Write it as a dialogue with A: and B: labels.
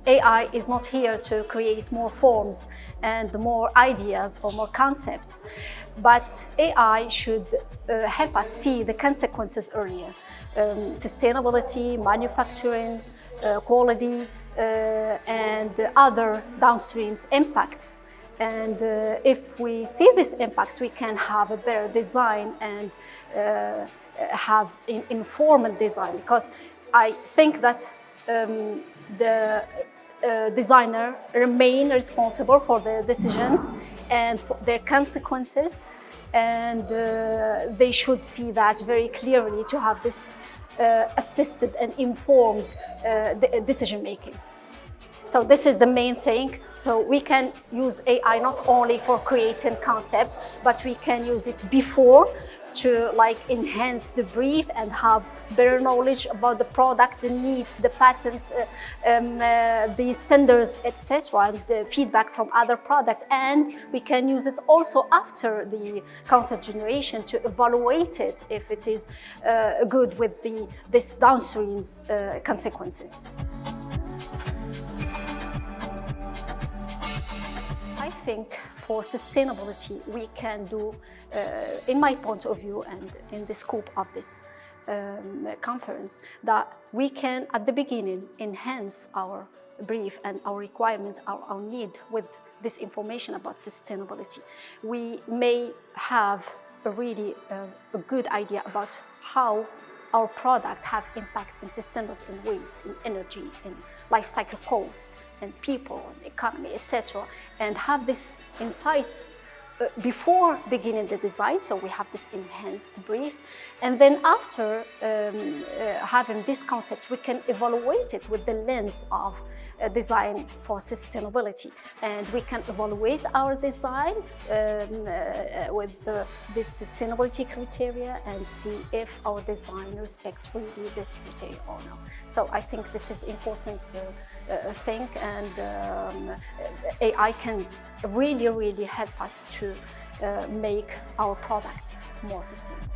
A: AI is not here to create more forms and more ideas or more concepts, but AI should help us see the consequences earlier. Sustainability, manufacturing, quality, and other downstream impacts. And if we see these impacts, we can have a better design and have informed design, because I think that the designer remain responsible for their decisions and for their consequences, and they should see that very clearly to have this assisted and informed decision making. So this is the main thing. So we can use AI not only for creating concept, but we can use it before to enhance the brief and have better knowledge about the product, the needs, the patents, the standards, etc., and the feedbacks from other products. And we can use it also after the concept generation to evaluate it if it is good with this downstream consequences. I think for sustainability, we can do, in my point of view and in the scope of this conference, that we can, at the beginning, enhance our brief and our requirements, our need with this information about sustainability. We may have a really a good idea about how our products have impacts in sustainability, in waste, in energy, in life cycle costs, and people, and economy, etc., and have this insights before beginning the design, so we have this enhanced brief. And then after having this concept, we can evaluate it with the lens of design for sustainability. And we can evaluate our design with this sustainability criteria and see if our design respects really this criteria or no. So I think this is important thing, and AI can really help us to make our products more sustainable.